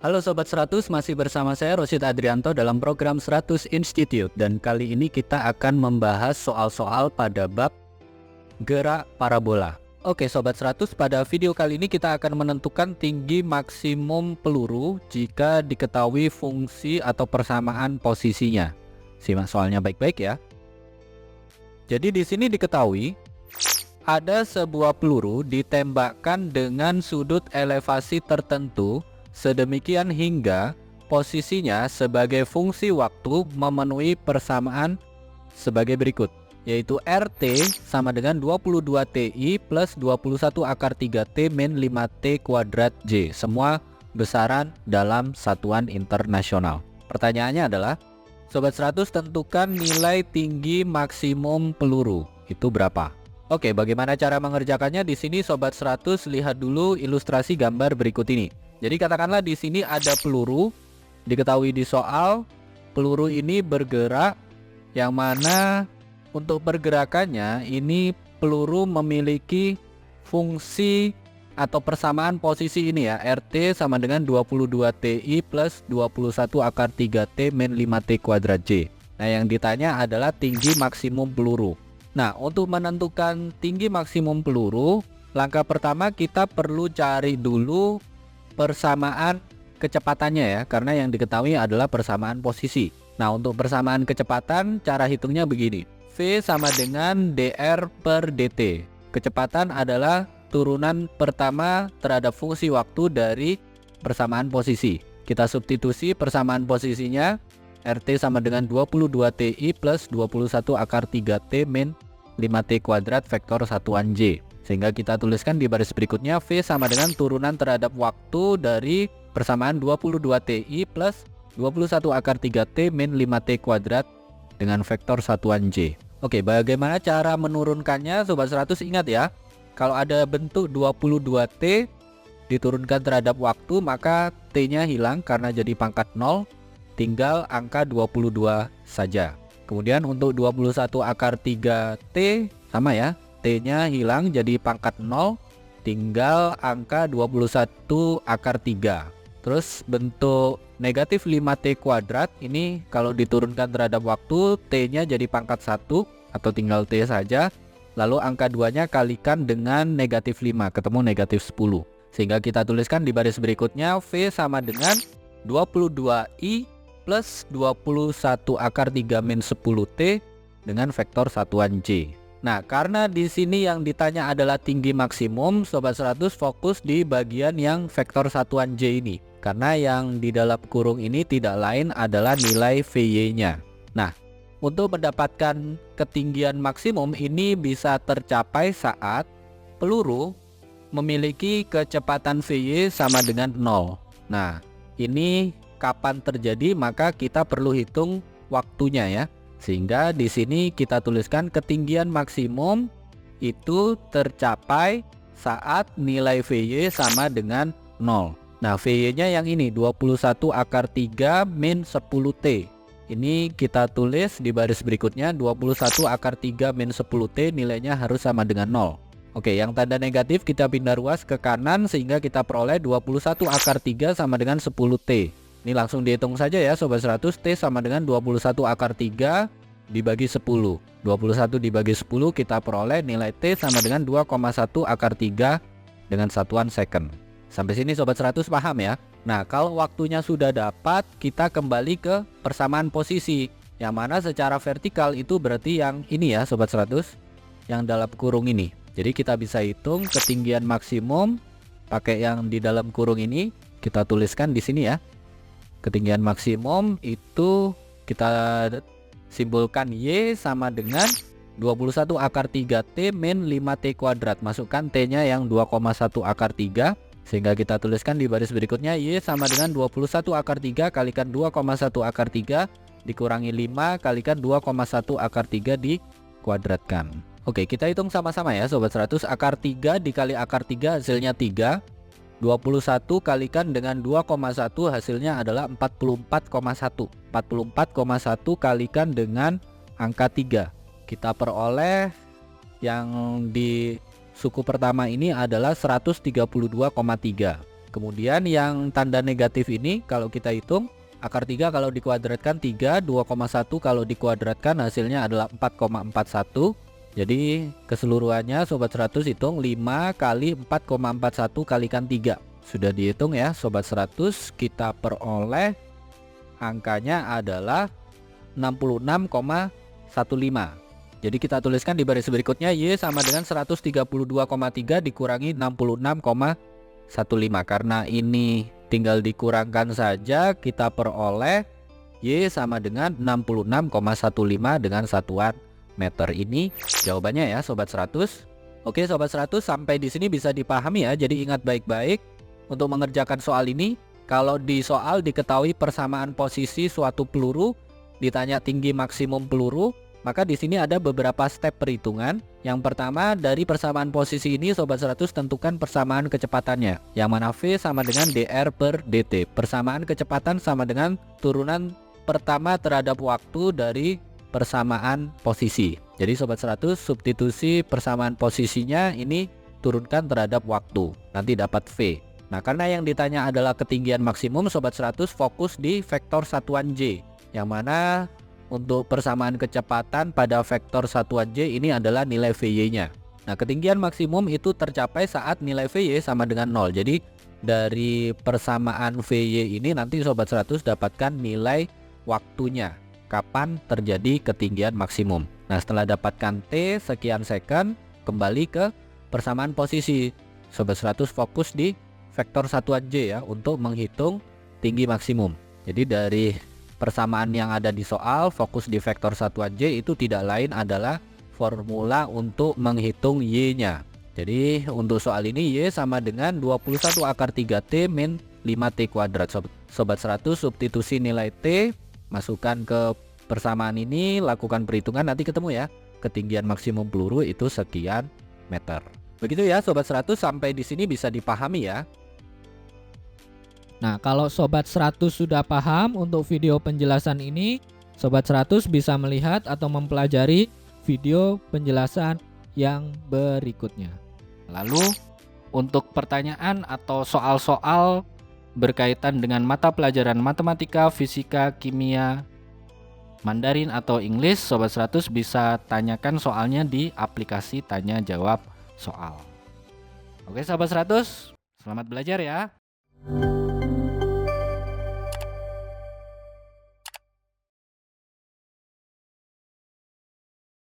Halo Sobat 100, masih bersama saya Rosid Adrianto dalam program 100 Institute. Dan kali ini kita akan membahas soal-soal pada bab gerak parabola. Oke Sobat 100, pada video kali ini kita akan menentukan tinggi maksimum peluru jika diketahui fungsi atau persamaan posisinya. Simak soalnya baik-baik ya. Jadi di sini diketahui ada sebuah peluru ditembakkan dengan sudut elevasi tertentu sedemikian hingga posisinya sebagai fungsi waktu memenuhi persamaan sebagai berikut, yaitu RT sama dengan 22 Ti plus 21 akar 3T min 5T kuadrat J, semua besaran dalam satuan internasional. Pertanyaannya adalah, Sobat 100 tentukan nilai tinggi maksimum peluru, itu berapa? Oke, bagaimana cara mengerjakannya? Di sini Sobat 100 lihat dulu ilustrasi gambar berikut ini. Jadi katakanlah di sini ada peluru, diketahui di soal peluru ini bergerak, yang mana untuk pergerakannya ini peluru memiliki fungsi atau persamaan posisi ini ya, RT sama dengan 22 Ti plus 21 akar 3T min 5T kuadrat J. Nah yang ditanya adalah tinggi maksimum peluru. Nah untuk menentukan tinggi maksimum peluru, langkah pertama kita perlu cari dulu persamaan kecepatannya ya, karena yang diketahui adalah persamaan posisi. Nah untuk persamaan kecepatan cara hitungnya begini, V sama dengan dr per dt. Kecepatan adalah turunan pertama terhadap fungsi waktu dari persamaan posisi. Kita substitusi persamaan posisinya, RT sama dengan 22 Ti plus 21 akar 3T min 5T kuadrat vektor satuan J. Sehingga kita tuliskan di baris berikutnya, V sama dengan turunan terhadap waktu dari persamaan 22 Ti plus 21 akar 3T min 5T kuadrat dengan vektor satuan J. Oke, bagaimana cara menurunkannya? Sobat 100 ingat ya, kalau ada bentuk 22T diturunkan terhadap waktu, maka T-nya hilang karena jadi pangkat 0, tinggal angka 22 saja. Kemudian untuk 21 akar 3T sama ya, T-nya hilang jadi pangkat 0, tinggal angka 21 akar 3. Terus bentuk negatif 5T kuadrat ini kalau diturunkan terhadap waktu, T-nya jadi pangkat 1 atau tinggal T saja. Lalu angka 2-nya kalikan dengan negatif 5, ketemu negatif 10. Sehingga kita tuliskan di baris berikutnya, V sama dengan 22I plus 21 akar 3 min 10T dengan vektor satuan J. Nah, karena di sini yang ditanya adalah tinggi maksimum, Sobat 100 fokus di bagian yang vektor satuan J ini. Karena yang di dalam kurung ini tidak lain adalah nilai Vy-nya. Nah, untuk mendapatkan ketinggian maksimum ini bisa tercapai saat peluru memiliki kecepatan Vy sama dengan 0. Nah, ini kapan terjadi, maka kita perlu hitung waktunya ya. Sehingga di sini kita tuliskan ketinggian maksimum itu tercapai saat nilai Vy sama dengan 0. Nah, Vy-nya yang ini 21 akar 3 min 10T. Ini kita tulis di baris berikutnya, 21 akar 3 min 10T nilainya harus sama dengan 0. Oke, yang tanda negatif kita pindah ruas ke kanan sehingga kita peroleh 21 akar 3 sama dengan 10T. Ini langsung dihitung saja ya Sobat 100, T sama dengan 21 akar 3 dibagi 10. 21 dibagi 10 kita peroleh nilai T sama dengan 2,1 akar 3 dengan satuan second. Sampai sini Sobat 100 paham ya? Nah, kalau waktunya sudah dapat, kita kembali ke persamaan posisi. Yang mana secara vertikal itu berarti yang ini ya Sobat 100, yang dalam kurung ini. Jadi kita bisa hitung ketinggian maksimum pakai yang di dalam kurung ini. Kita tuliskan di sini ya. Ketinggian maksimum itu kita simbolkan Y sama dengan 21 akar 3T min 5T kuadrat. Masukkan T-nya yang 2,1 akar 3. Sehingga kita tuliskan di baris berikutnya, Y sama dengan 21 akar 3 kalikan 2,1 akar 3 dikurangi 5 kalikan 2,1 akar 3 dikuadratkan. Oke, kita hitung sama-sama ya Sobat 100. Akar 3 dikali akar 3 hasilnya 3. 21 kalikan dengan 2,1 hasilnya adalah 44,1. 44,1 kalikan dengan angka 3. Kita peroleh yang di suku pertama ini adalah 132,3. Kemudian yang tanda negatif ini kalau kita hitung, akar 3 kalau dikuadratkan 3, 2,1 kalau dikuadratkan hasilnya adalah 4,41. Jadi keseluruhannya Sobat 100 hitung 5 kali 4,41 kalikan 3. Sudah dihitung ya Sobat 100, kita peroleh angkanya adalah 66,15. Jadi kita tuliskan di baris berikutnya Y sama dengan 132,3 dikurangi 66,15. Karena ini tinggal dikurangkan saja, kita peroleh Y sama dengan 66,15 dengan satuan meter. Ini jawabannya ya Sobat 100. Oke Sobat 100, sampai di sini bisa dipahami ya. Jadi ingat baik-baik untuk mengerjakan soal ini. Kalau di soal diketahui persamaan posisi suatu peluru, ditanya tinggi maksimum peluru, maka di sini ada beberapa step perhitungan. Yang pertama, dari persamaan posisi ini Sobat 100 tentukan persamaan kecepatannya, yang mana V sama dengan dr per dt. Persamaan kecepatan sama dengan turunan pertama terhadap waktu dari persamaan posisi. Jadi Sobat 100, substitusi persamaan posisinya ini turunkan terhadap waktu, nanti dapat V. Nah karena yang ditanya adalah ketinggian maksimum, Sobat 100 fokus di vektor satuan J, yang mana untuk persamaan kecepatan pada vektor satuan J ini adalah nilai Vy nya. Nah ketinggian maksimum itu tercapai saat nilai Vy sama dengan 0. Jadi dari persamaan Vy ini nanti Sobat 100 dapatkan nilai waktunya, kapan terjadi ketinggian maksimum. Nah setelah dapatkan T sekian second, kembali ke persamaan posisi. Sobat 100 fokus di vektor satuan J ya untuk menghitung tinggi maksimum. Jadi dari persamaan yang ada di soal, fokus di vektor satuan J itu tidak lain adalah formula untuk menghitung Y nya. Jadi untuk soal ini Y sama dengan 21 akar 3T min 5T kuadrat. Sobat 100 substitusi nilai T, masukkan ke persamaan ini, lakukan perhitungan, nanti ketemu ya ketinggian maksimum peluru itu sekian meter. Begitu ya Sobat 100, sampai di sini bisa dipahami ya. Nah, kalau Sobat 100 sudah paham untuk video penjelasan ini, Sobat 100 bisa melihat atau mempelajari video penjelasan yang berikutnya. Lalu untuk pertanyaan atau soal-soal berkaitan dengan mata pelajaran matematika, fisika, kimia, Mandarin atau English, Sobat 100 bisa tanyakan soalnya di aplikasi tanya jawab soal. Oke Sobat 100, selamat belajar ya.